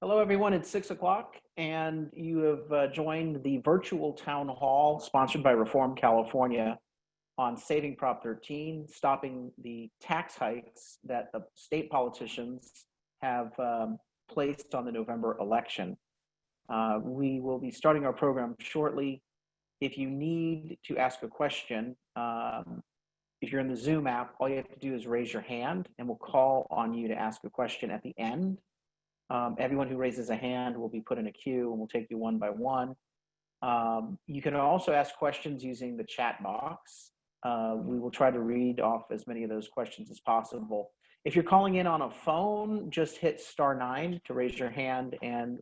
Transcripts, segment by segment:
Hello, everyone. It's 6 o'clock, and you have joined the virtual town hall sponsored by Reform California on saving Prop 13, stopping the tax hikes that the state politicians have placed on the November election. We will be starting our program shortly. If you need to ask a question, if you're in the Zoom app, all you have to do is raise your hand, and we'll call on you to ask a question at the end. Everyone who raises a hand will be put in a queue, and we'll take you one by one. You can also ask questions using the chat box. We will try to read off as many of those questions as possible. If you're calling in on a phone, just hit *9 to raise your hand, and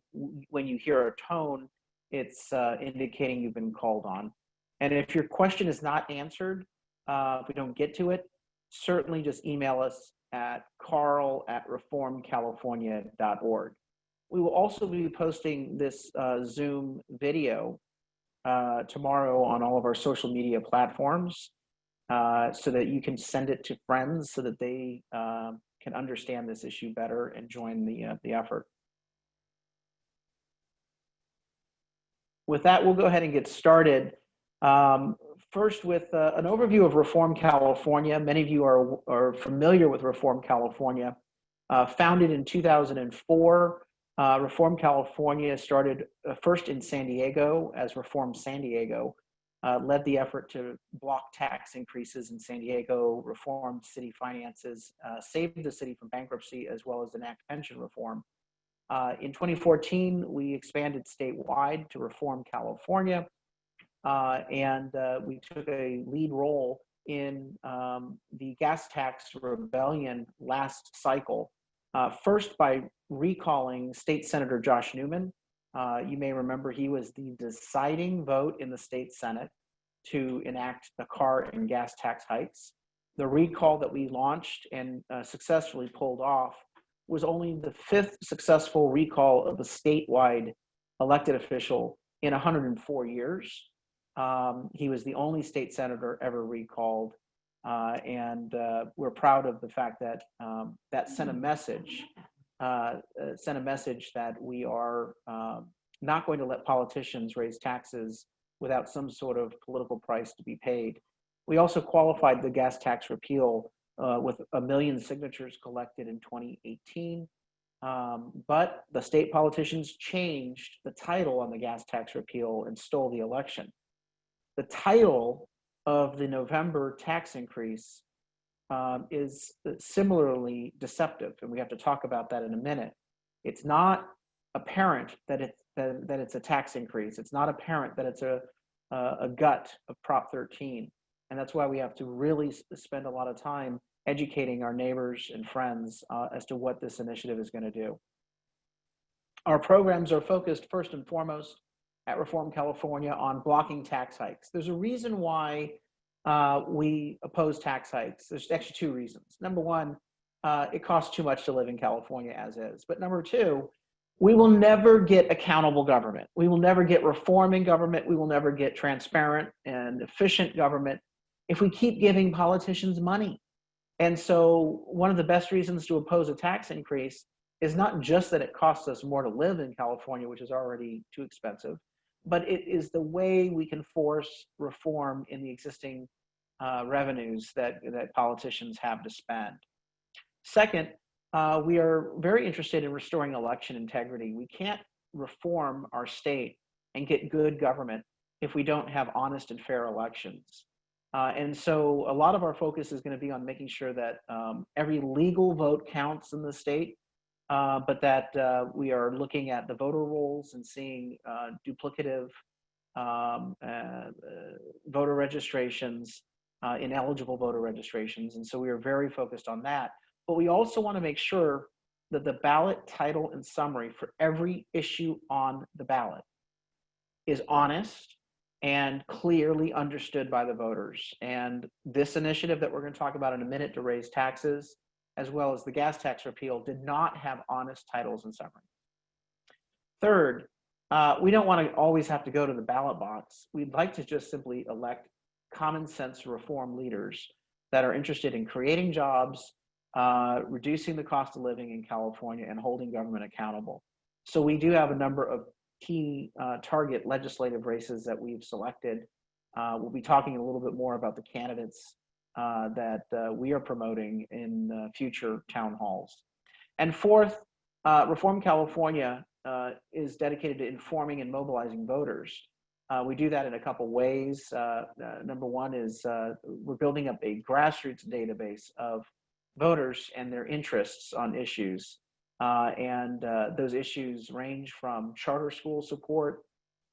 when you hear a tone, it's indicating you've been called on. And if your question is not answered, if we don't get to it, certainly just email us at carl@reformcalifornia.org. We will also be posting this Zoom video tomorrow on all of our social media platforms so that you can send it to friends so that they can understand this issue better and join the effort. With that, we'll go ahead and get started. First, with an overview of Reform California. Many of you are familiar with Reform California. Founded in 2004, Reform California started first in San Diego as Reform San Diego, led the effort to block tax increases in San Diego, reformed city finances, saved the city from bankruptcy, as well as enact pension reform. In 2014, we expanded statewide to Reform California. And we took a lead role in the gas tax rebellion last cycle, first by recalling State Senator Josh Newman. You may remember he was the deciding vote in the state Senate to enact the car and gas tax hikes. The recall that we launched and successfully pulled off was only the 5th successful recall of a statewide elected official in 104 years. He was the only state senator ever recalled, and we're proud of the fact that that sent a message that we are not going to let politicians raise taxes without some sort of political price to be paid. We also qualified the gas tax repeal with 1 million signatures collected in 2018. But the state politicians changed the title on the gas tax repeal and stole the election. The title of the November tax increase is similarly deceptive, and we have to talk about that in a minute. It's not apparent that it's a tax increase. It's not apparent that it's a gut of Prop 13, and that's why we have to really spend a lot of time educating our neighbors and friends as to what this initiative is going to do. Our programs are focused first and foremost at Reform California on blocking tax hikes. There's a reason why we oppose tax hikes. There's actually 2 reasons. Number one, it costs too much to live in California as is. But number 2, we will never get accountable government. We will never get reforming government. We will never get transparent and efficient government if we keep giving politicians money. And so one of the best reasons to oppose a tax increase is not just that it costs us more to live in California, which is already too expensive, but it is the way we can force reform in the existing revenues that politicians have to spend. Second, we are very interested in restoring election integrity. We can't reform our state and get good government if we don't have honest and fair elections. And so a lot of our focus is going to be on making sure that every legal vote counts in the state, but that we are looking at the voter rolls and seeing duplicative voter registrations, ineligible voter registrations. And so we are very focused on that. But we also want to make sure that the ballot title and summary for every issue on the ballot is honest and clearly understood by the voters. And this initiative that we're going to talk about in a minute to raise taxes, as well as the gas tax repeal, did not have honest titles and summary. Third, we don't want to always have to go to the ballot box. We'd like to just simply elect common sense reform leaders that are interested in creating jobs, reducing the cost of living in California, and holding government accountable. So we do have a number of key target legislative races that we've selected. We'll be talking a little bit more about the candidates that we are promoting in future town halls. And fourth, Reform California is dedicated to informing and mobilizing voters. We do that in a couple ways. Number one is we're building up a grassroots database of voters and their interests on issues. And those issues range from charter school support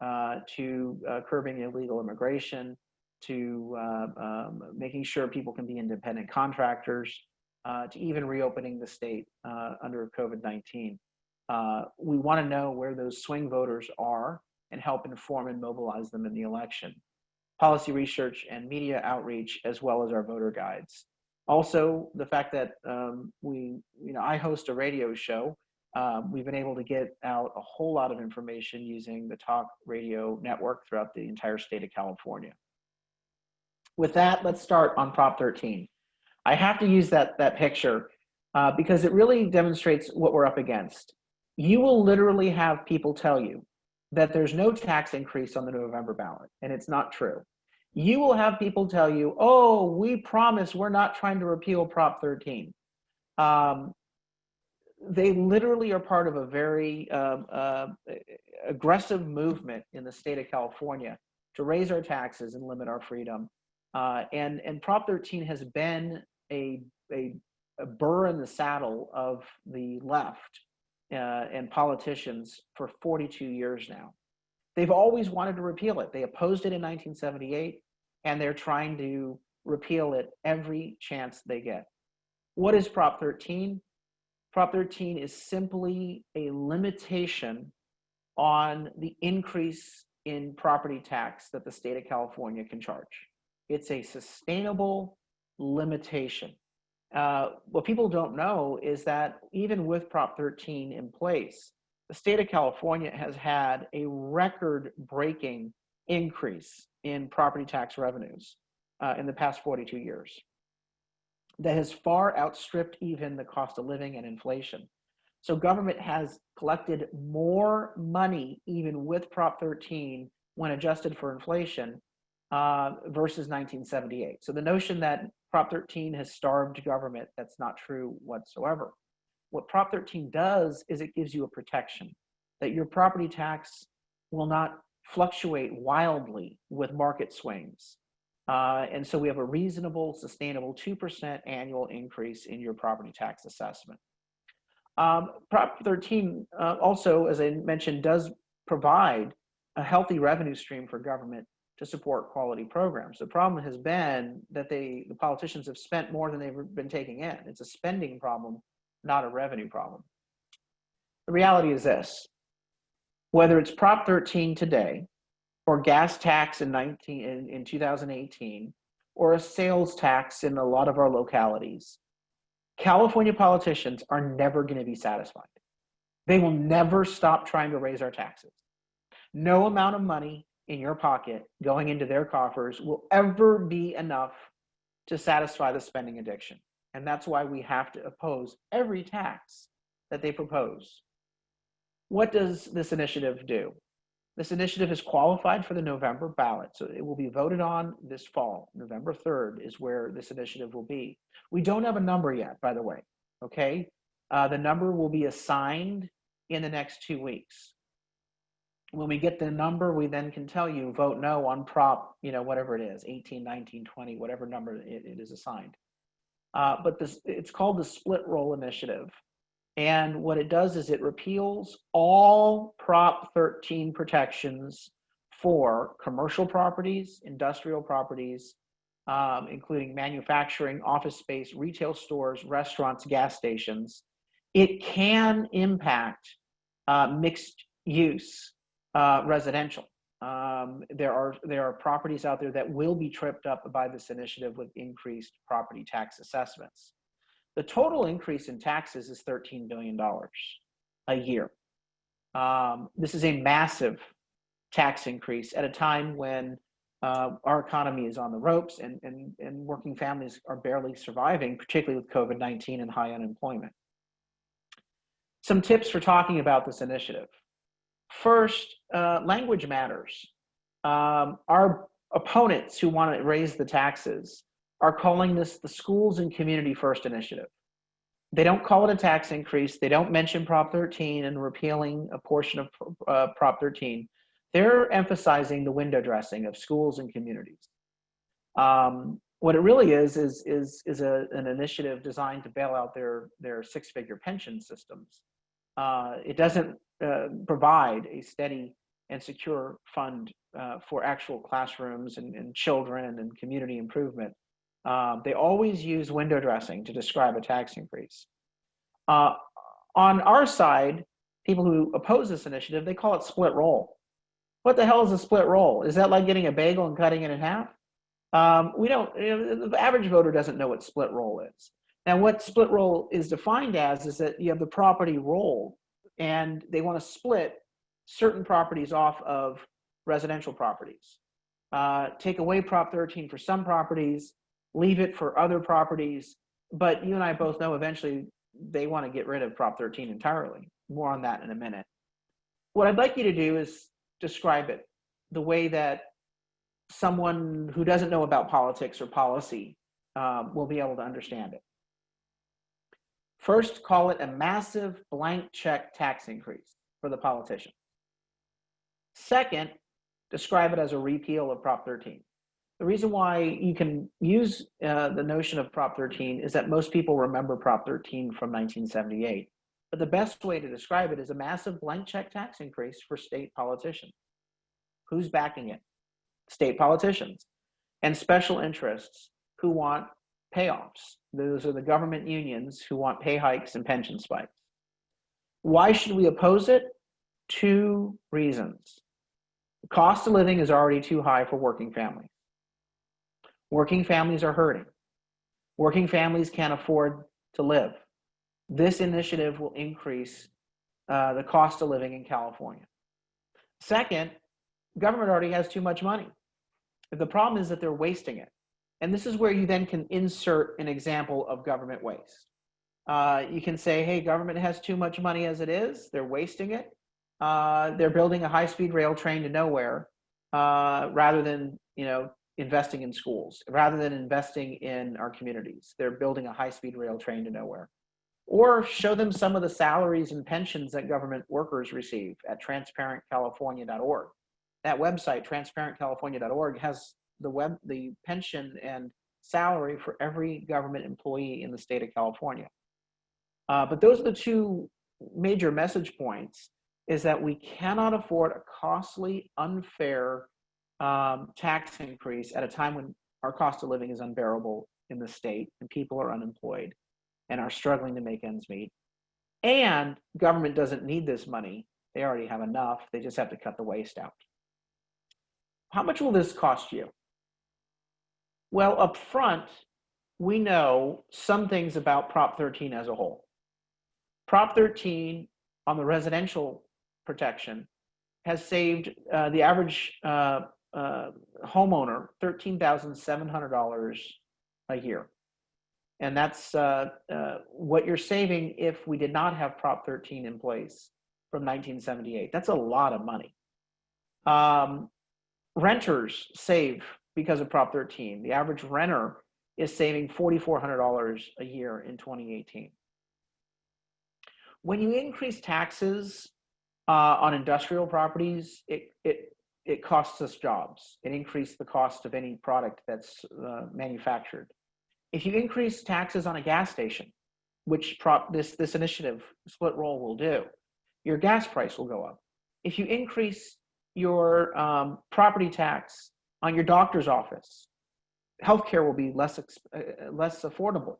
to curbing illegal immigration, to making sure people can be independent contractors, to even reopening the state under COVID-19. We want to know where those swing voters are and help inform and mobilize them in the election. Policy research and media outreach, as well as our voter guides. Also, the fact that I host a radio show. We've been able to get out a whole lot of information using the talk radio network throughout the entire state of California. With that, let's start on Prop 13. I have to use that picture because it really demonstrates what we're up against. You will literally have people tell you that there's no tax increase on the November ballot, and it's not true. You will have people tell you, oh, we promise we're not trying to repeal Prop 13. They literally are part of a very aggressive movement in the state of California to raise our taxes and limit our freedom. And Prop 13 has been a burr in the saddle of the left and politicians for 42 years now. They've always wanted to repeal it. They opposed it in 1978, and they're trying to repeal it every chance they get. What is Prop 13? Prop 13 is simply a limitation on the increase in property tax that the state of California can charge. It's a sustainable limitation. What people don't know is that even with Prop 13 in place, the state of California has had a record-breaking increase in property tax revenues in the past 42 years. That has far outstripped even the cost of living and inflation. So government has collected more money even with Prop 13 when adjusted for inflation versus 1978. So the notion that Prop 13 has starved government, that's not true whatsoever. What Prop 13 does is it gives you a protection that your property tax will not fluctuate wildly with market swings. And so we have a reasonable, sustainable 2% annual increase in your property tax assessment. Prop 13 also, as I mentioned, does provide a healthy revenue stream for government to support quality programs. The problem has been that the politicians have spent more than they've been taking in. It's a spending problem, not a revenue problem. The reality is this: whether it's Prop 13 today, or gas tax in 2018, or a sales tax in a lot of our localities, California politicians are never going to be satisfied. They will never stop trying to raise our taxes. No amount of money in your pocket going into their coffers will ever be enough to satisfy the spending addiction. And that's why we have to oppose every tax that they propose. What does this initiative do? This initiative is qualified for the November ballot, so it will be voted on this fall. November 3rd is where this initiative will be. We don't have a number yet, by the way, okay? The number will be assigned in the next 2 weeks. When we get the number, we then can tell you, vote no on Prop, whatever it is, 18, 19, 20, whatever number it is assigned. But it's called the Split Roll Initiative. And what it does is it repeals all Prop 13 protections for commercial properties, industrial properties, including manufacturing, office space, retail stores, restaurants, gas stations. It can impact mixed use residential. There are properties out there that will be tripped up by this initiative with increased property tax assessments. The total increase in taxes is $13 billion a year. This is a massive tax increase at a time when our economy is on the ropes and working families are barely surviving, particularly with COVID-19 and high unemployment. Some tips for talking about this initiative. First, language matters. Our opponents who want to raise the taxes are calling this the Schools and Community First Initiative. They don't call it a tax increase. They don't mention Prop 13 and repealing a portion of Prop 13. They're emphasizing the window dressing of schools and communities. What it really is an initiative designed to bail out their six-figure pension systems. It doesn't provide a steady and secure fund for actual classrooms and children and community improvement. They always use window dressing to describe a tax increase. On our side, people who oppose this initiative, they call it split roll. What the hell is a split roll? Is that like getting a bagel and cutting it in half? We don't, the average voter doesn't know what split roll is. Now, what split roll is defined as is that you have the property roll, and they want to split certain properties off of residential properties. Take away Prop 13 for some properties, leave it for other properties, but you and I both know eventually they want to get rid of Prop 13 entirely. More on that in a minute. What I'd like you to do is describe it the way that someone who doesn't know about politics or policy will be able to understand it. First, call it a massive blank check tax increase for the politician. Second, describe it as a repeal of Prop 13. The reason why you can use the notion of Prop 13 is that most people remember Prop 13 from 1978. But the best way to describe it is a massive blank check tax increase for state politicians. Who's backing it? State politicians and special interests who want payoffs. Those are the government unions who want pay hikes and pension spikes. Why should we oppose it? Two reasons. The cost of living is already too high for working families. Working families are hurting. Working families can't afford to live. This initiative will increase the cost of living in California. Second, government already has too much money. The problem is that they're wasting it. And this is where you then can insert an example of government waste. You can say, hey, government has too much money as it is. They're wasting it. They're building a high-speed rail train to nowhere rather than, investing in schools, rather than investing in our communities. They're building a high-speed rail train to nowhere. Or show them some of the salaries and pensions that government workers receive at transparentcalifornia.org. That website, transparentcalifornia.org, has the pension and salary for every government employee in the state of California. But those are the two major message points, is that we cannot afford a costly, unfair tax increase at a time when our cost of living is unbearable in the state and people are unemployed and are struggling to make ends meet. And government doesn't need this money. They already have enough. They just have to cut the waste out. How much will this cost you? Well, up front, we know some things about Prop 13 as a whole. Prop 13 on the residential protection has saved the average homeowner $13,700 a year. And that's what you're saving if we did not have Prop 13 in place from 1978. That's a lot of money. Renters save because of Prop 13. The average renter is saving $4,400 a year in 2018. When you increase taxes on industrial properties, it costs us jobs. It increases the cost of any product that's manufactured. If you increase taxes on a gas station, which this initiative, split roll, will do, your gas price will go up. If you increase your property tax on your doctor's office, healthcare will be less affordable.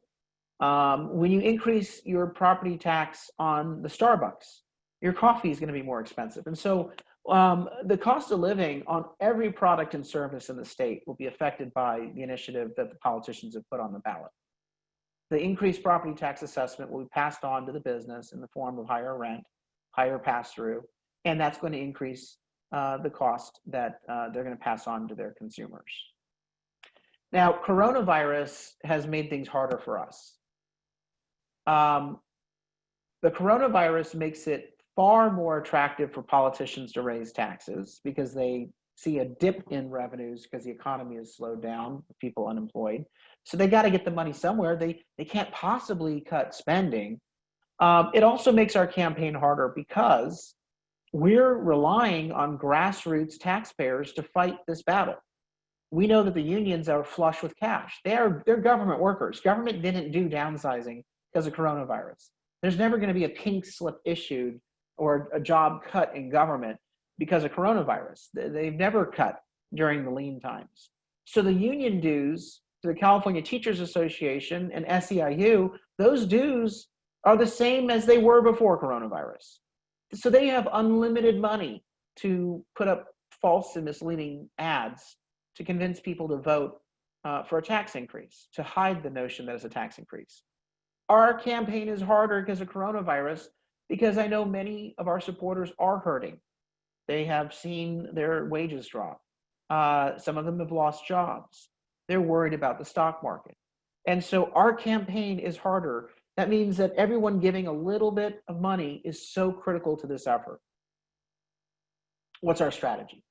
When you increase your property tax on the Starbucks, your coffee is going to be more expensive. And so the cost of living on every product and service in the state will be affected by the initiative that the politicians have put on the ballot. The increased property tax assessment will be passed on to the business in the form of higher rent, higher pass-through, and that's going to increase the cost that they're going to pass on to their consumers. Now, coronavirus has made things harder for us. The coronavirus makes it far more attractive for politicians to raise taxes because they see a dip in revenues because the economy has slowed down, people unemployed. So they got to get the money somewhere. They can't possibly cut spending. It also makes our campaign harder because we're relying on grassroots taxpayers to fight this battle. We know that the unions are flush with cash. They're government workers. Government didn't do downsizing because of coronavirus. There's never going to be a pink slip issued or a job cut in government because of coronavirus. They've never cut during the lean times. So the union dues to the California Teachers Association and SEIU, those dues are the same as they were before coronavirus. So they have unlimited money to put up false and misleading ads to convince people to vote for a tax increase, to hide the notion that it's a tax increase. Our campaign is harder because of coronavirus, because I know many of our supporters are hurting. They have seen their wages drop. Some of them have lost jobs. They're worried about the stock market. And so our campaign is harder. That means that everyone giving a little bit of money is so critical to this effort. What's our strategy?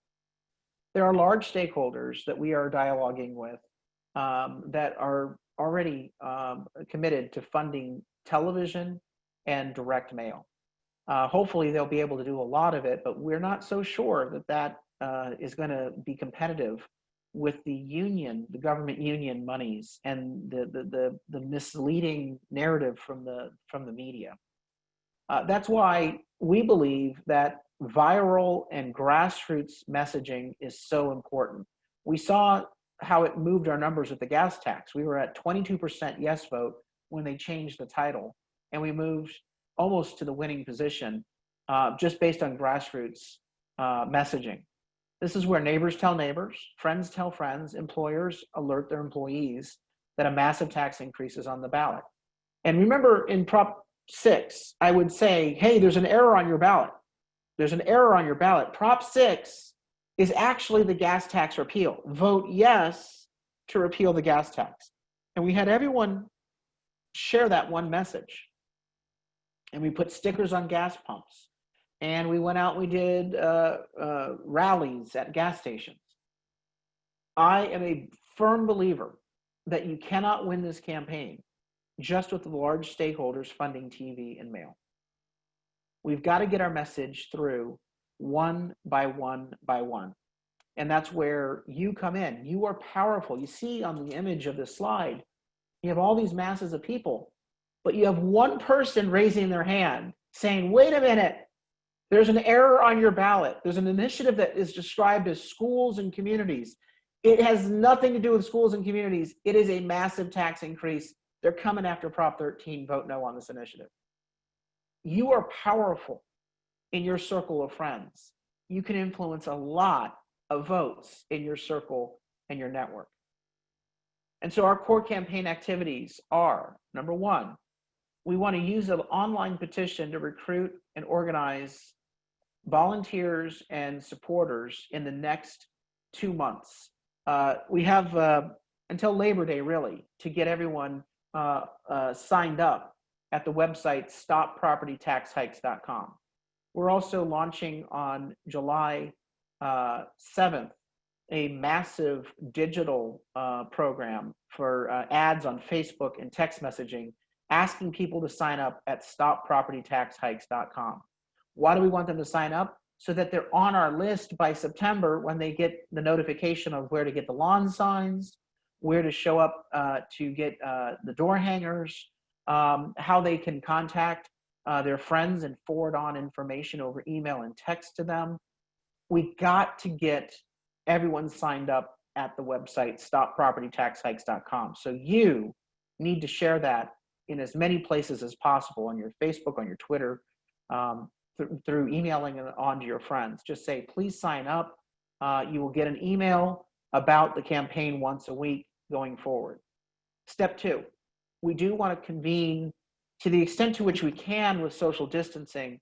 There are large stakeholders that we are dialoguing with that are already committed to funding television and direct mail. Hopefully they'll be able to do a lot of it, but we're not so sure that that is going to be competitive with the union, the government union monies, and the misleading narrative from the media. That's why we believe that viral and grassroots messaging is so important. We saw how it moved our numbers with the gas tax. We were at 22% yes vote when they changed the title, and we moved almost to the winning position just based on grassroots messaging. This is where neighbors tell neighbors, friends tell friends, employers alert their employees that a massive tax increase is on the ballot. And remember, in Prop 6, I would say, hey, there's an error on your ballot. There's an error on your ballot. Prop 6 is actually the gas tax repeal. Vote yes to repeal the gas tax. And we had everyone share that one message. And we put stickers on gas pumps. And we went out and we did rallies at gas stations. I am a firm believer that you cannot win this campaign just with the large stakeholders funding TV and mail. We've got to get our message through one by one by one. And that's where you come in. You are powerful. You see on the image of this slide, you have all these masses of people, but you have one person raising their hand saying, wait a minute, there's an error on your ballot. There's an initiative that is described as schools and communities. It has nothing to do with schools and communities. It is a massive tax increase. They're coming after Prop 13. Vote no on this initiative. You are powerful in your circle of friends. You can influence a lot of votes in your circle and your network. And so our core campaign activities are, number one, we want to use an online petition to recruit and organize volunteers and supporters in the next 2 months. We have until Labor Day, really, to get everyone signed up at the website stoppropertytaxhikes.com. We're also launching on July 7th a massive digital program for ads on Facebook and text messaging, asking people to sign up at stoppropertytaxhikes.com. Why do we want them to sign up? So that they're on our list by September when they get the notification of where to get the lawn signs, where to show up to get the door hangers, how they can contact their friends and forward on information over email and text to them. We got to get everyone signed up at the website stoppropertytaxhikes.com. So you need to share that in as many places as possible, on your Facebook, on your Twitter, through emailing it on to your friends. Just say, please sign up. You will get an email about the campaign once a week going forward. Step 2, we do want to convene, to the extent to which we can with social distancing,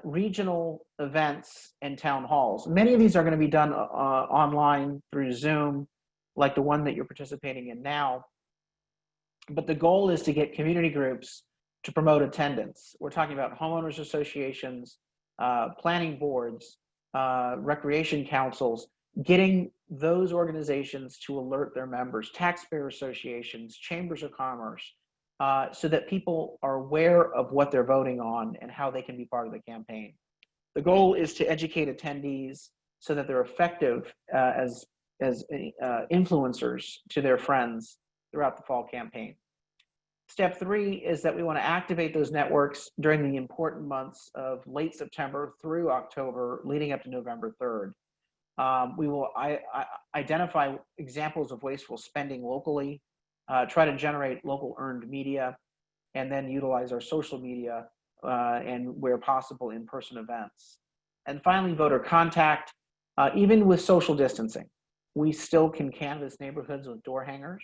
regional events and town halls. Many of these are going to be done online through Zoom, like the one that you're participating in now. But the goal is to get community groups to promote attendance. We're talking about homeowners associations, planning boards, recreation councils, getting those organizations to alert their members, taxpayer associations, chambers of commerce, so that people are aware of what they're voting on and how they can be part of the campaign. The goal is to educate attendees so that they're effective as influencers to their friends throughout the fall campaign. Step 3 is that we want to activate those networks during the important months of late September through October, leading up to November 3rd. We will identify examples of wasteful spending locally, try to generate local earned media, and then utilize our social media and, where possible, in-person events. And finally, voter contact. Even with social distancing, we still can canvass neighborhoods with door hangers.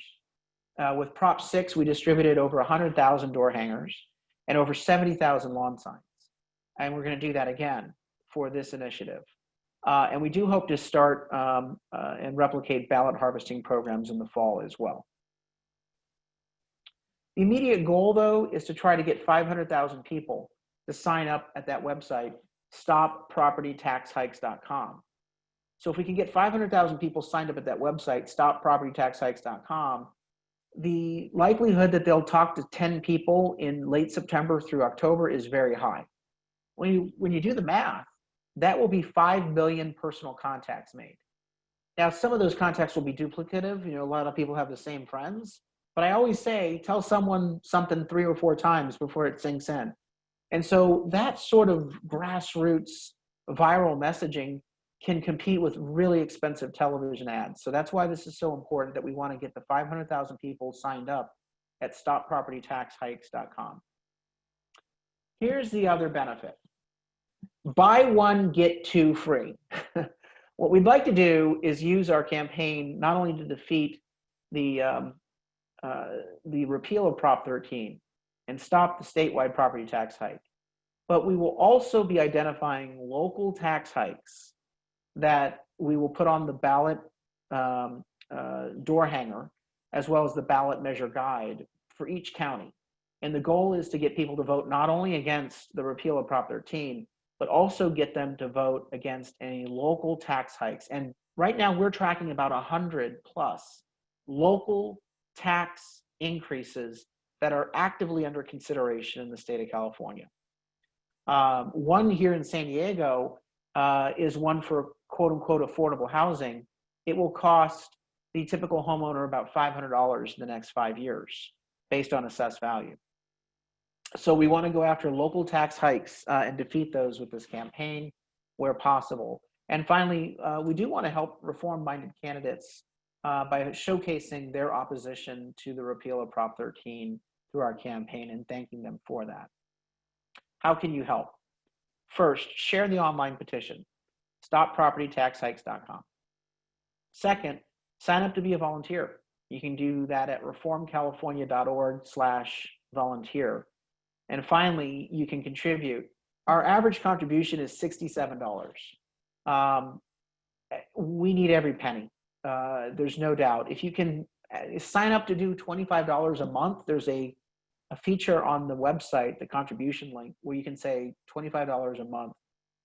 With Prop 6, we distributed over 100,000 door hangers and over 70,000 lawn signs. And we're going to do that again for this initiative. And we do hope to start and replicate ballot harvesting programs in the fall as well. The immediate goal, though, is to try to get 500,000 people to sign up at that website, stoppropertytaxhikes.com. So if we can get 500,000 people signed up at that website, stoppropertytaxhikes.com, the likelihood that they'll talk to 10 people in late September through October is very high. When you do the math, that will be 5 million personal contacts made. Now, some of those contacts will be duplicative. You know, a lot of people have the same friends, but I always say, tell someone something 3 or 4 times before it sinks in. And so that sort of grassroots viral messaging can compete with really expensive television ads. So that's why this is so important, that we want to get the 500,000 people signed up at stoppropertytaxhikes.com. Here's the other benefit. Buy one, get 2 free. What we'd like to do is use our campaign not only to defeat the repeal of Prop 13 and stop the statewide property tax hike, but we will also be identifying local tax hikes that we will put on the ballot door hanger, as well as the ballot measure guide for each county. And the goal is to get people to vote not only against the repeal of Prop 13, but also get them to vote against any local tax hikes. And right now we're tracking about 100+ local tax increases that are actively under consideration in the state of California. One here in San Diego is one for quote unquote affordable housing. It will cost the typical homeowner about $500 in the next 5 years based on assessed value. So we want to go after local tax hikes and defeat those with this campaign where possible. And finally, we do want to help reform-minded candidates by showcasing their opposition to the repeal of Prop 13 through our campaign and thanking them for that. How can you help? First, share the online petition, stoppropertytaxhikes.com. Second, sign up to be a volunteer. You can do that at reformcalifornia.org/volunteer. And finally, you can contribute. Our average contribution is $67. We need every penny. There's no doubt. If you can sign up to do $25 a month, there's a feature on the website, the contribution link, where you can say $25 a month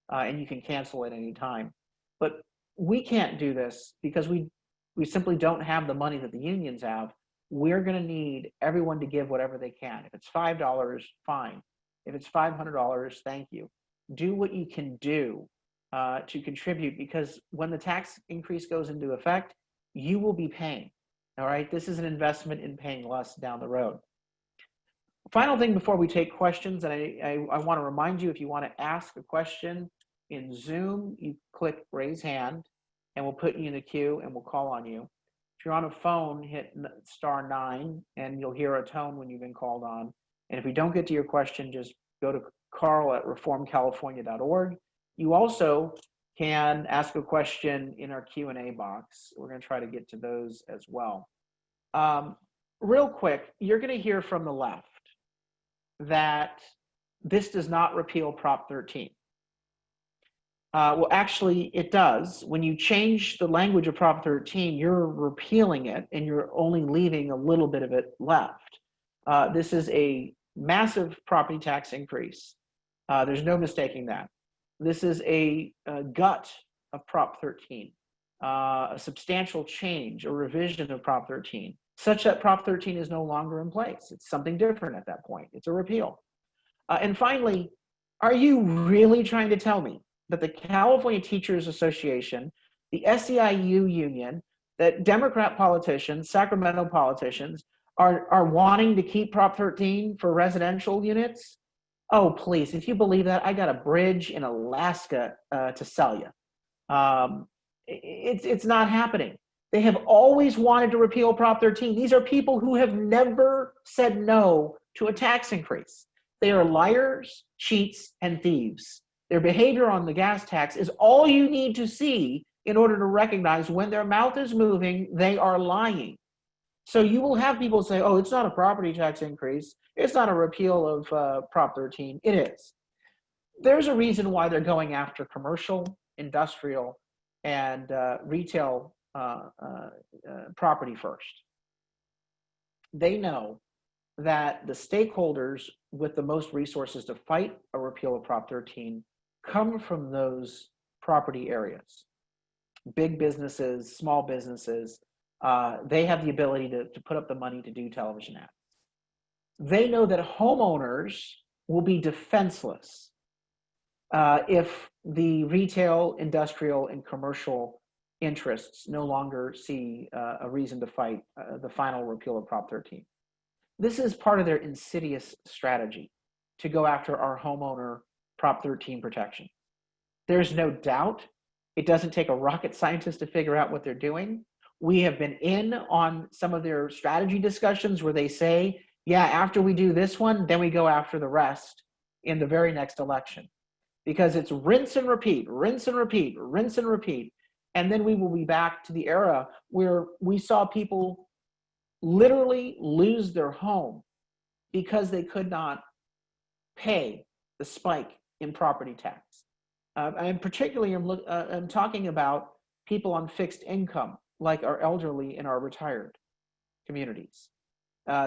and you can cancel at any time. But we can't do this because we simply don't have the money that the unions have. We're going to need everyone to give whatever they can. If it's $5, fine. If it's $500, thank you. Do what you can do to contribute, because when the tax increase goes into effect, you will be paying. All right, this is an investment in paying less down the road. Final thing before we take questions, and I want to remind you, if you want to ask a question in Zoom, you click raise hand and we'll put you in the queue and we'll call on you. If you're on a phone, hit *9 and you'll hear a tone when you've been called on. And if we don't get to your question, just go to carl@reformcalifornia.org. You also can ask a question in our Q&A box. We're going to try to get to those as well. Real quick, you're going to hear from the left that this does not repeal Prop 13. Well, actually, it does. When you change the language of Prop 13, you're repealing it and you're only leaving a little bit of it left. This is a Massive property tax increase. There's no mistaking that. This is a gut of Prop 13, a substantial change, a revision of Prop 13, such that Prop 13 is no longer in place. It's something different at that point. It's a repeal. And finally, are you really trying to tell me that the California Teachers Association, the SEIU union, that Democrat politicians, Sacramento politicians, are wanting to keep Prop 13 for residential units? Oh, please, if you believe that, I got a bridge in Alaska to sell you. It's not happening. They have always wanted to repeal Prop 13. These are people who have never said no to a tax increase. They are liars, cheats, and thieves. Their behavior on the gas tax is all you need to see in order to recognize when their mouth is moving, they are lying. So you will have people say, oh, it's not a property tax increase. It's not a repeal of Prop 13. It is. There's a reason why they're going after commercial, industrial, and retail property first. They know that the stakeholders with the most resources to fight a repeal of Prop 13 come from those property areas. Big businesses, small businesses, they have the ability to put up the money to do television ads. They know that homeowners will be defenseless if the retail, industrial, and commercial interests no longer see a reason to fight the final repeal of Prop 13. This is part of their insidious strategy to go after our homeowner Prop 13 protection. There's no doubt it doesn't take a rocket scientist to figure out what they're doing. We have been in on some of their strategy discussions where they say, yeah, after we do this one, then we go after the rest in the very next election. Because it's rinse and repeat, rinse and repeat, rinse and repeat. And then we will be back to the era where we saw people literally lose their home because they could not pay the spike in property tax. And particularly, I'm talking about people on fixed income, like our elderly and our retired communities.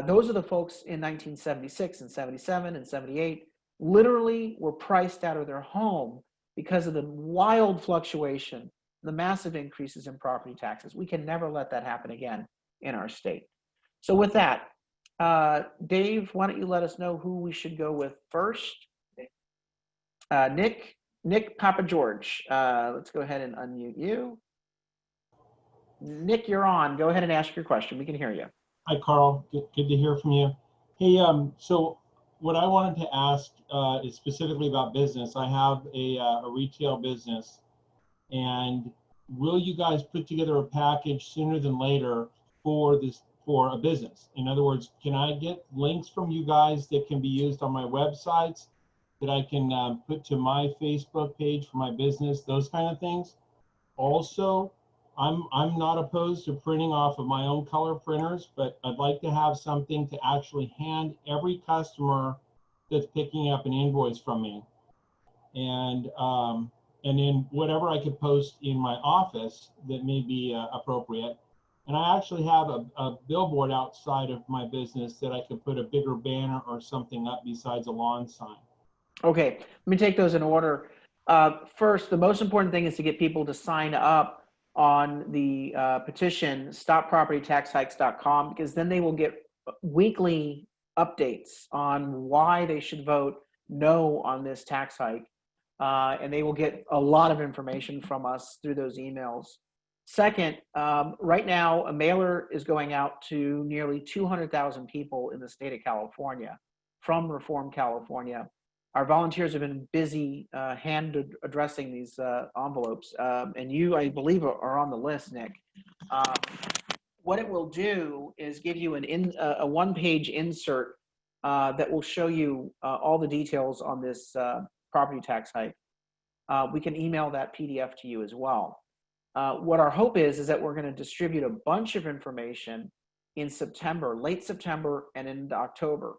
Those are the folks in 1976 and 77 and 78 literally were priced out of their home because of the wild fluctuation, the massive increases in property taxes. We can never let that happen again in our state. So with that, Dave, why don't you let us know who we should go with first? Nick Papa George. Let's go ahead and unmute you. Nick, you're on. Go ahead and ask your question. We can hear you. Hi, Carl. Good to hear from you. Hey, so what I wanted to ask is specifically about business. I have a retail business, and will you guys put together a package sooner than later for a business? In other words, can I get links from you guys that can be used on my websites that I can put to my Facebook page for my business, those kind of things? Also, I'm not opposed to printing off of my own color printers, but I'd like to have something to actually hand every customer that's picking up an invoice from me. And then whatever I could post in my office that may be appropriate. And I actually have a billboard outside of my business that I could put a bigger banner or something up besides a lawn sign. Okay, let me take those in order. First, the most important thing is to get people to sign up on the petition, stoppropertytaxhikes.com, because then they will get weekly updates on why they should vote no on this tax hike. And they will get a lot of information from us through those emails. Second, right now, a mailer is going out to nearly 200,000 people in the state of California from Reform California. Our volunteers have been busy hand addressing these envelopes, and you, I believe, are on the list, Nick. What it will do is give you a one-page insert that will show you all the details on this property tax hike. We can email that PDF to you as well. What our hope is that we're going to distribute a bunch of information in September, late September, and into October.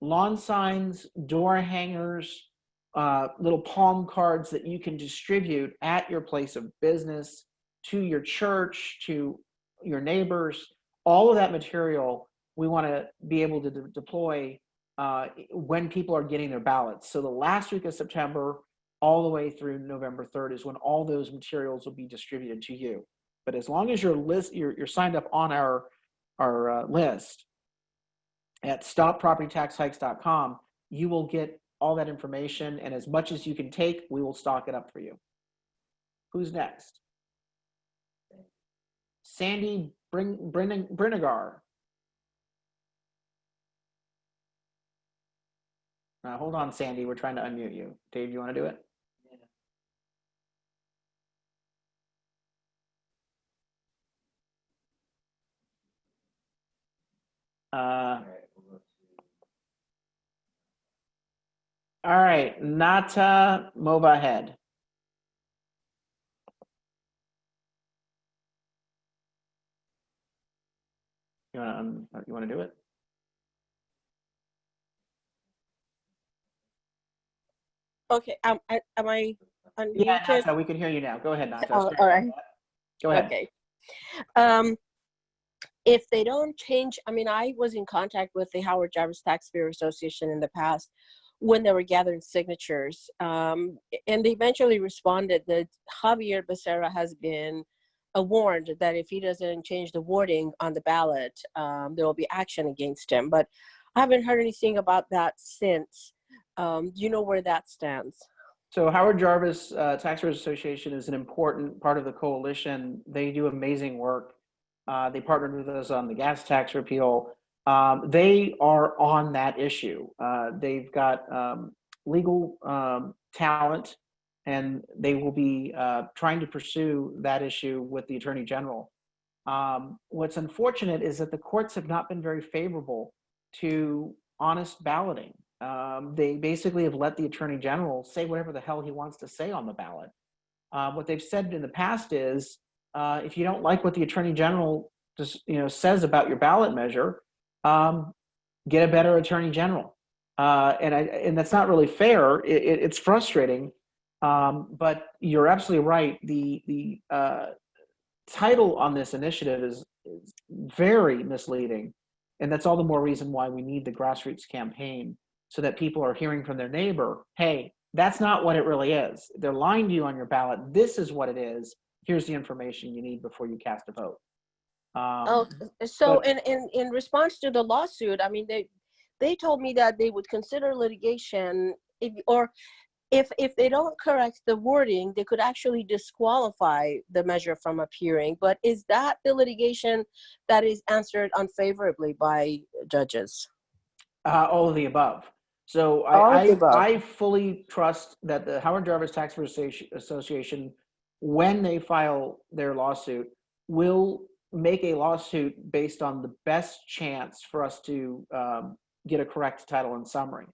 Lawn signs, door hangers, little palm cards that you can distribute at your place of business, to your church, to your neighbors. All of that material we want to be able to deploy when people are getting their ballots. So the last week of September, all the way through November 3rd is when all those materials will be distributed to you. But as long as you're signed up on our list at stoppropertytaxhikes.com, you will get all that information, and as much as you can take, we will stock it up for you. Who's next? Sandy Brinegar. Hold on, Sandy. We're trying to unmute you. Dave, you want to do it? All right, Nata Movahed. You want to do it? Okay, am I unmuted? Yeah, Nata, we can hear you now. Go ahead, Nata. Oh, all right. Go ahead. Okay. If they don't change, I mean, I was in contact with the Howard Jarvis Taxpayer Association in the past when they were gathering signatures, and they eventually responded that Javier Becerra has been warned that if he doesn't change the wording on the ballot, there will be action against him. But I haven't heard anything about that since. Do you know where that stands? So Howard Jarvis Taxpayers Association is an important part of the coalition. They do amazing work. They partnered with us on the gas tax repeal. They are on that issue. They've got legal talent, and they will be trying to pursue that issue with the Attorney General. What's unfortunate is that the courts have not been very favorable to honest balloting. They basically have let the Attorney General say whatever the hell he wants to say on the ballot. What they've said in the past is, if you don't like what the Attorney General says about your ballot measure, get a better Attorney General. And that's not really fair. It's frustrating, but you're absolutely right. The title on this initiative is very misleading, and that's all the more reason why we need the grassroots campaign, so that people are hearing from their neighbor, hey, that's not what it really is. They're lying to you on your ballot. This is what it is. Here's the information you need before you cast a vote. So in response to the lawsuit, I mean, they told me that they would consider litigation if they don't correct the wording, they could actually disqualify the measure from appearing. But is that the litigation that is answered unfavorably by judges? All of the above. So I fully trust that the Howard Jarvis Taxpayer Association, when they file their lawsuit, will make a lawsuit based on the best chance for us to get a correct title and summary.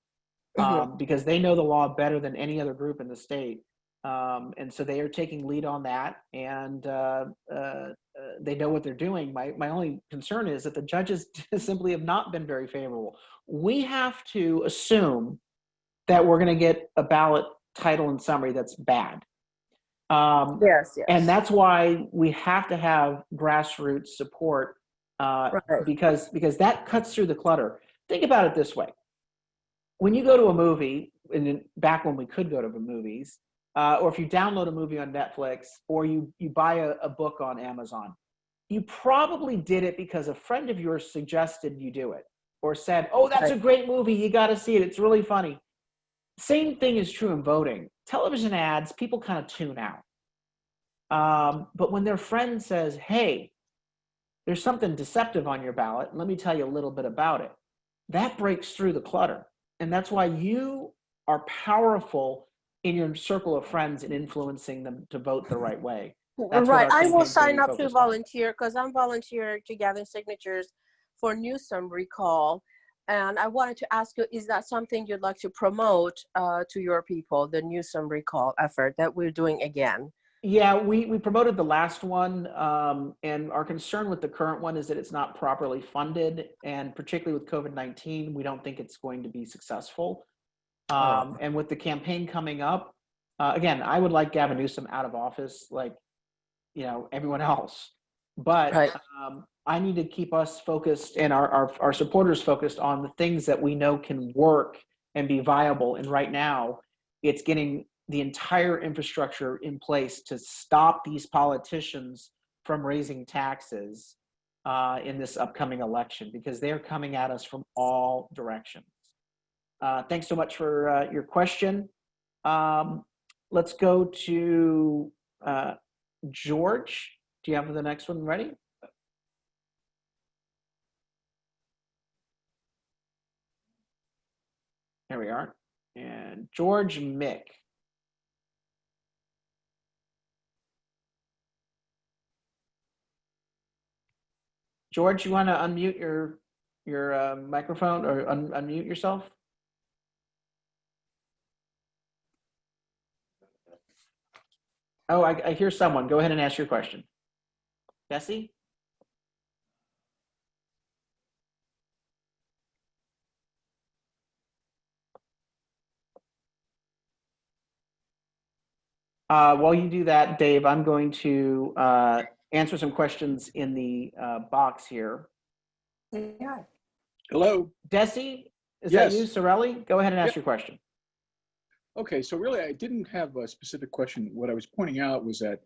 Because they know the law better than any other group in the state. And so they are taking lead on that, and they know what they're doing. My only concern is that the judges simply have not been very favorable. We have to assume that we're going to get a ballot title and summary that's bad. Yes. And that's why we have to have grassroots support, because that cuts through the clutter. Think about it this way. When you go to a movie, and back when we could go to the movies, or if you download a movie on Netflix, or you buy a book on Amazon, you probably did it because a friend of yours suggested you do it, or said, oh, that's a great movie, you got to see it, it's really funny. Same thing is true in voting. Television ads, people kind of tune out. But when their friend says, hey, there's something deceptive on your ballot, let me tell you a little bit about it, that breaks through the clutter. And that's why you are powerful in your circle of friends in influencing them to vote the right way. That's right. I will sign up to volunteer, because I'm volunteering to gather signatures for Newsom recall. And I wanted to ask you, is that something you'd like to promote to your people, the Newsom recall effort that we're doing again? Yeah, we promoted the last one, and our concern with the current one is that it's not properly funded, and particularly with COVID-19, we don't think it's going to be successful. And with the campaign coming up, again, I would like Gavin Newsom out of office, like everyone else. But I need to keep us focused and our supporters focused on the things that we know can work and be viable. And right now, it's getting the entire infrastructure in place to stop these politicians from raising taxes in this upcoming election, because they're coming at us from all directions. Thanks so much for your question. Let's go to George. Do you have the next one ready? There we are. And George Mick. George, you want to unmute your microphone or unmute yourself? Oh, I hear someone. Go ahead and ask your question. Jesse? While you do that, Dave, I'm going to answer some questions in the box here. Yeah. Hello. Desi, is Yes. that you, Sorelli? Go ahead and ask Yep. your question. Okay, so really I didn't have a specific question. What I was pointing out was that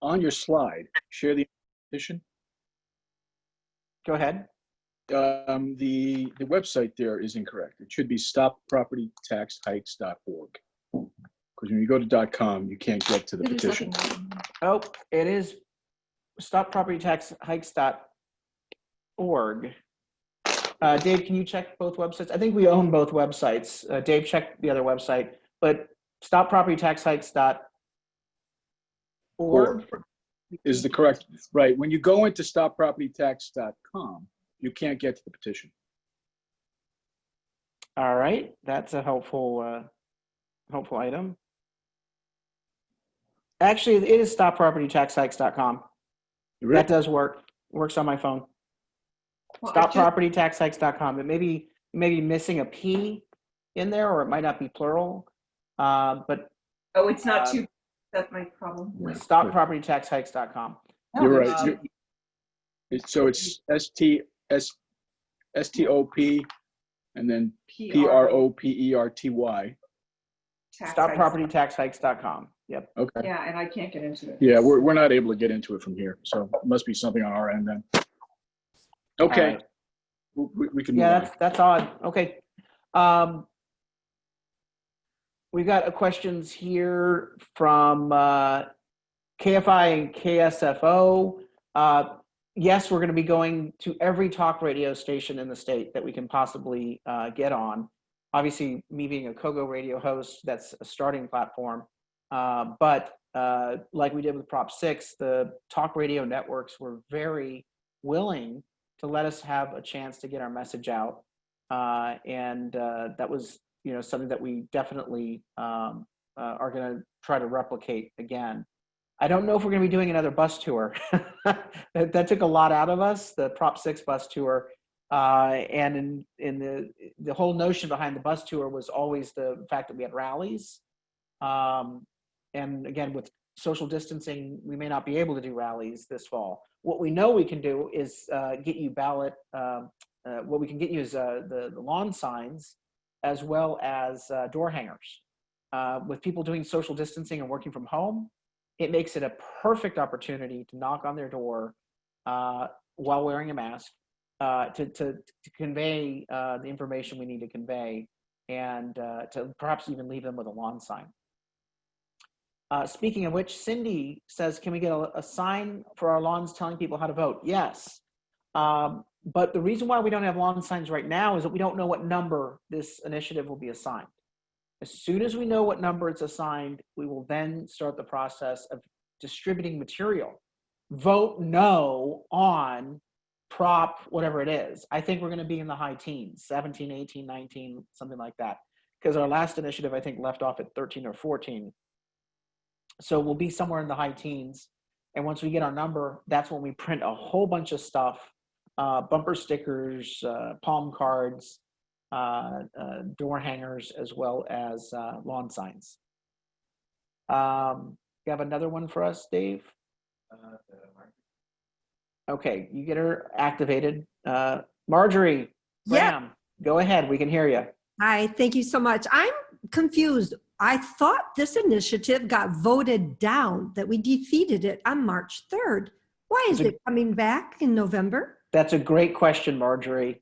on your slide, share the petition, Go ahead. the website there is incorrect. It should be stoppropertytaxhikes.org. Because when you go to .com, you can't get to the petition. Oh, it is stoppropertytaxhikes.org. Dave, can you check both websites? I think we own both websites. Dave, check the other website, but stoppropertytaxhikes.org Is the correct, right. When you go into stoppropertytax.com, you can't get to the petition. All right, that's a helpful item. Actually, it is stoppropertytaxhikes.com. That does work. Works on my phone. Well, Stoppropertytaxhikes.com. It may be missing a P in there, or it might not be plural. But oh, it's not too. That's my problem. Yeah. stoppropertytaxhikes.com. No, You're it's- right. So it's STOP and then PROPERTY. tax Stoppropertytaxhikes.com. Yep. Okay. Yeah, and I can't get into it. Yeah, we're not able to get into it from here, so it must be something on our end then. Okay, All right. we can move Yeah, on. that's odd. Okay. We've got questions here from KFI and KSFO. Yes, we're going to be going to every talk radio station in the state that we can possibly get on. Obviously, me being a Kogo radio host, that's a starting platform. But like we did with Prop 6, the talk radio networks were very willing to let us have a chance to get our message out. And that was, something that we definitely are going to try to replicate again. I don't know if we're going to be doing another bus tour. that took a lot out of us, the Prop 6 bus tour. And in the whole notion behind the bus tour was always the fact that we had rallies. And again, with social distancing, we may not be able to do rallies this fall. What we know we can do is get you ballot. What we can get you is the lawn signs, as well as door hangers. With people doing social distancing and working from home, it makes it a perfect opportunity to knock on their door while wearing a mask to convey the information we need to convey, and to perhaps even leave them with a lawn sign. Speaking of which, Cindy says, can we get a sign for our lawns telling people how to vote? Yes. But the reason why we don't have lawn signs right now is that we don't know what number this initiative will be assigned. As soon as we know what number it's assigned, we will then start the process of distributing material. Vote no on prop, whatever it is. I think we're going to be in the high teens, 17, 18, 19, something like that. Because our last initiative, I think, left off at 13 or 14. So we'll be somewhere in the high teens. And once we get our number, that's when we print a whole bunch of stuff, bumper stickers, palm cards, door hangers, as well as lawn signs. You have another one for us, Dave? Okay, you get her activated. Marjorie, Yeah. Graham, go ahead. We can hear you. Hi, thank you so much. I'm confused. I thought this initiative got voted down, that we defeated it on March 3rd. Why is it coming back in November? That's a great question, Marjorie.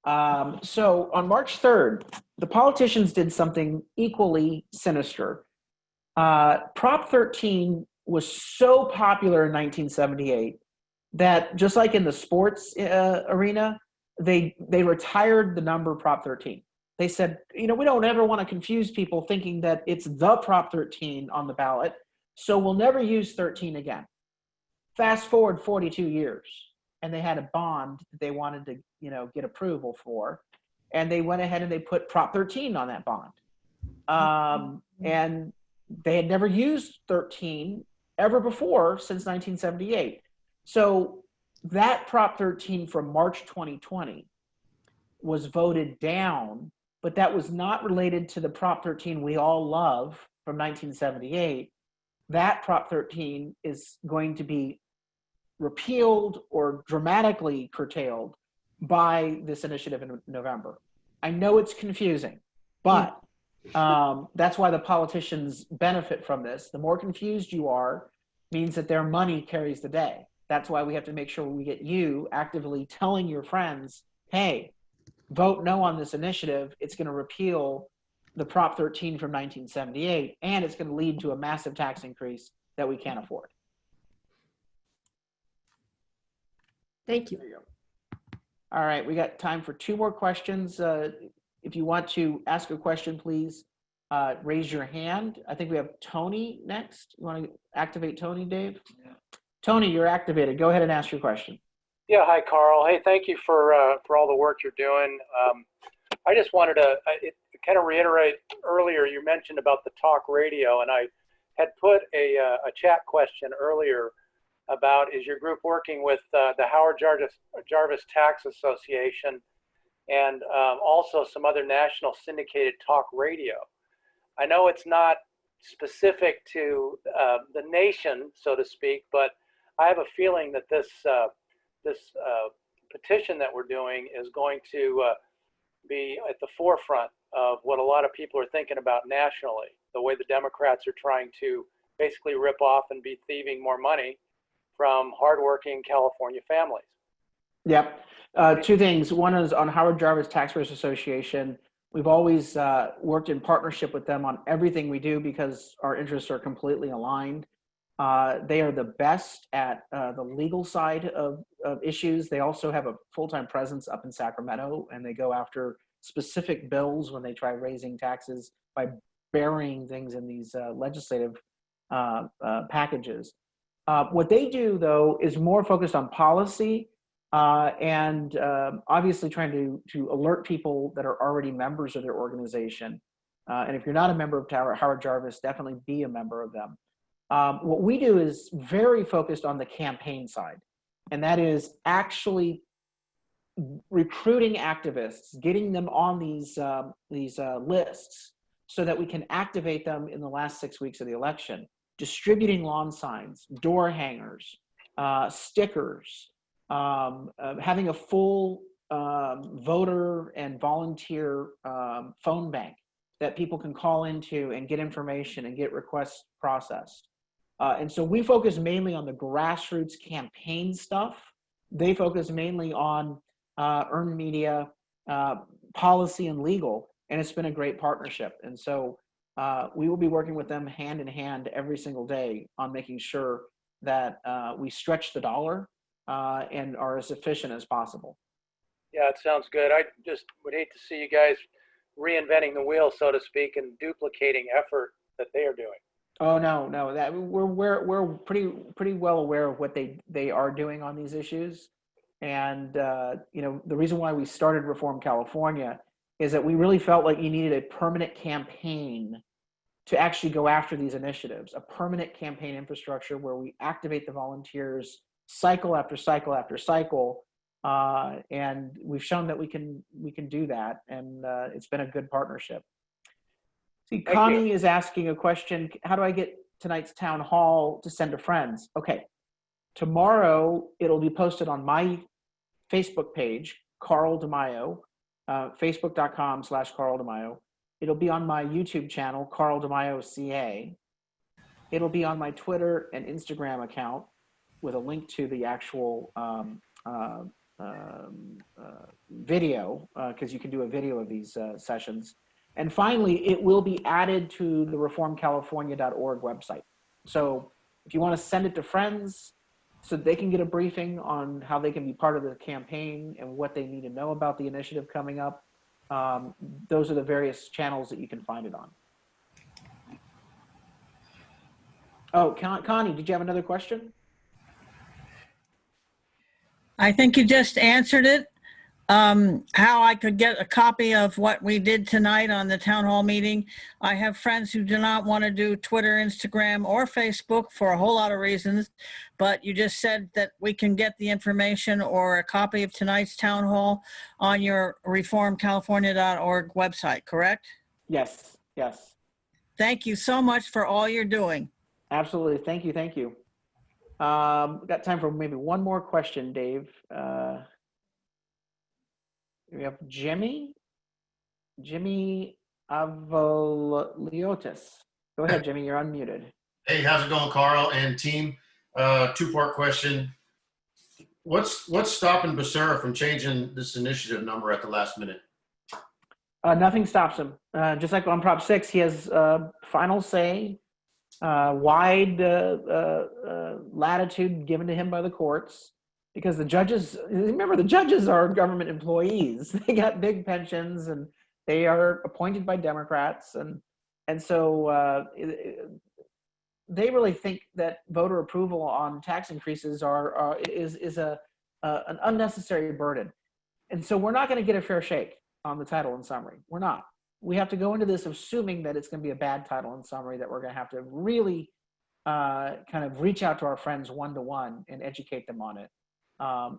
So on March 3rd, the politicians did something equally sinister. Prop 13 was so popular in 1978 that just like in the sports arena, they retired the number Prop 13. They said, we don't ever want to confuse people thinking that it's the Prop 13 on the ballot, so we'll never use 13 again. Fast forward 42 years, and they had a bond that they wanted to, get approval for, and they went ahead and they put Prop 13 on that bond. And they had never used 13 ever before since 1978. So that Prop 13 from March 2020 was voted down, but that was not related to the Prop 13 we all love from 1978. That Prop 13 is going to be repealed or dramatically curtailed by this initiative in November. I know it's confusing, but that's why the politicians benefit from this. The more confused you are means that their money carries the day. That's why we have to make sure we get you actively telling your friends, hey, vote no on this initiative. It's going to repeal the Prop 13 from 1978, and it's going to lead to a massive tax increase that we can't afford. Thank you. There you go. All right, we got time for 2 more questions. If you want to ask a question, please raise your hand. I think we have Tony next. You want to activate Tony, Dave? Yeah. Tony, you're activated. Go ahead and ask your question. Yeah, hi, Carl. Hey, thank you for all the work you're doing. I just wanted to kind of reiterate earlier, you mentioned about the talk radio, and I had put a chat question earlier about, is your group working with the Howard Jarvis Tax Association and also some other national syndicated talk radio? I know it's not specific to the nation, so to speak, but I have a feeling that this petition that we're doing is going to be at the forefront of what a lot of people are thinking about nationally, the way the Democrats are trying to basically rip off and be thieving more money from hardworking California families. Yep. 2 things. One is on Howard Jarvis Taxpayers Association. We've always worked in partnership with them on everything we do because our interests are completely aligned. They are the best at the legal side of issues. They also have a full-time presence up in Sacramento, and they go after specific bills when they try raising taxes by burying things in these legislative packages. What they do, though, is more focused on policy and obviously trying to alert people that are already members of their organization. And if you're not a member of Howard Jarvis, definitely be a member of them. What we do is very focused on the campaign side, and that is actually recruiting activists, getting them on these lists so that we can activate them in the last 6 weeks of the election, distributing lawn signs, door hangers, stickers, having a full voter and volunteer phone bank that people can call into and get information and get requests processed. And so we focus mainly on the grassroots campaign stuff. They focus mainly on earned media, policy, and legal, and it's been a great partnership. And so we will be working with them hand in hand every single day on making sure that we stretch the dollar and are as efficient as possible. Yeah, it sounds good. I just would hate to see you guys reinventing the wheel, so to speak, and duplicating effort that they are doing. Oh no, that we're pretty well aware of what they are doing on these issues, and the reason why we started Reform California is that we really felt like you needed a permanent campaign to actually go after these initiatives, a permanent campaign infrastructure where we activate the volunteers cycle after cycle after cycle, and we've shown that we can do that, and it's been a good partnership. See, Connie is asking a question. How do I get tonight's town hall to send to friends? Okay. Tomorrow, it'll be posted on my Facebook page, Carl DeMaio, facebook.com/Carl DeMaio. It'll be on my YouTube channel, Carl DeMaio CA. It'll be on my Twitter and Instagram account with a link to the actual video, because you can do a video of these sessions. And finally, it will be added to the reformcalifornia.org website. So if you want to send it to friends so they can get a briefing on how they can be part of the campaign and what they need to know about the initiative coming up, those are the various channels that you can find it on. Oh, Connie, did you have another question? I think you just answered it. How I could get a copy of what we did tonight on the town hall meeting. I have friends who do not want to do Twitter, Instagram, or Facebook for a whole lot of reasons, but you just said that we can get the information or a copy of tonight's town hall on your reformcalifornia.org website, correct? Yes, yes. Thank you so much for all you're doing. Absolutely. Thank you. Thank you. Got time for maybe one more question, Dave. We have Jimmy Avoliotis. Go ahead, Jimmy. You're unmuted. Hey, how's it going, Carl and team? Two-part question. What's stopping Becerra from changing this initiative number at the last minute? Nothing stops him. Just like on Prop 6, he has final say, wide latitude given to him by the courts, because the judges, remember, the judges are government employees. They got big pensions and they are appointed by Democrats. And so they really think that voter approval on tax increases is an unnecessary burden. And so we're not going to get a fair shake on the title and summary. We're not. We have to go into this assuming that it's going to be a bad title and summary, that we're going to have to really kind of reach out to our friends one-to-one and educate them on it.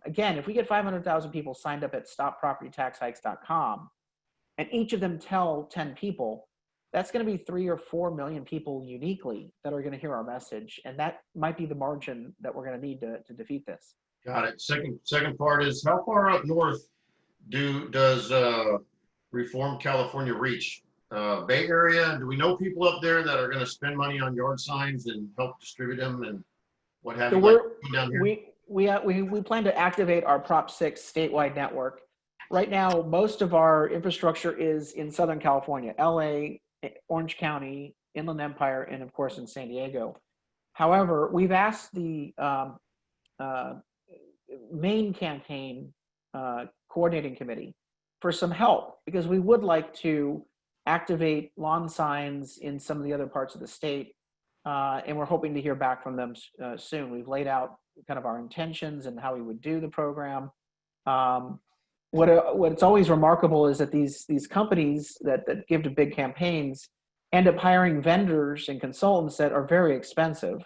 Again, if we get 500,000 people signed up at stoppropertytaxhikes.com and each of them tell 10 people, that's going to be 3 or 4 million people uniquely that are going to hear our message. And that might be the margin that we're going to need to defeat this. Got it. Second part is, how far up north does Reform California reach? Bay Area? Do we know people up there that are going to spend money on yard signs and help distribute them and what have So you? Down here? we plan to activate our Prop 6 statewide network. Right now, most of our infrastructure is in Southern California, LA, Orange County, Inland Empire, and of course in San Diego. However, we've asked the main campaign coordinating committee for some help, because we would like to activate lawn signs in some of the other parts of the state, and we're hoping to hear back from them soon. We've laid out kind of our intentions and how we would do the program. What's always remarkable is that these companies that give to big campaigns end up hiring vendors and consultants that are very expensive.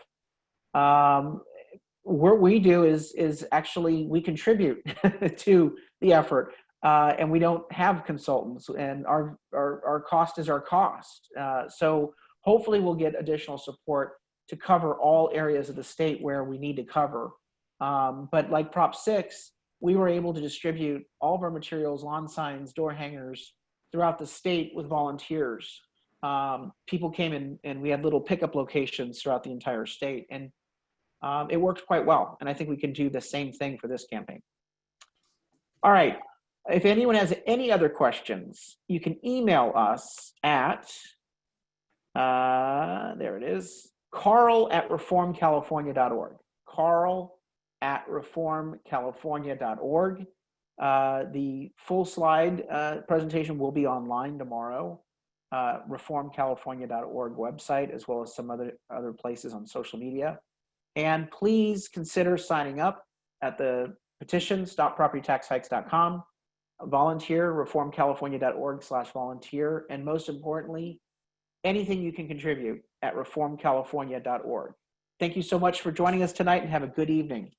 What we do is actually we contribute to the effort, and we don't have consultants, and our cost is our cost. So hopefully we'll get additional support to cover all areas of the state where we need to cover. But like Prop 6, we were able to distribute all of our materials, lawn signs, door hangers throughout the state with volunteers. People came in and we had little pickup locations throughout the entire state, and it worked quite well. And I think we can do the same thing for this campaign. All right. If anyone has any other questions, you can email us at, there it is, carl@reformcalifornia.org. carl@reformcalifornia.org. The full slide presentation will be online tomorrow, reformcalifornia.org website, as well as some other places on social media. And please consider signing up at the petition, stoppropertytaxhikes.com, volunteer, reformcalifornia.org/volunteer, and most importantly, anything you can contribute at reformcalifornia.org. Thank you so much for joining us tonight, and have a good evening.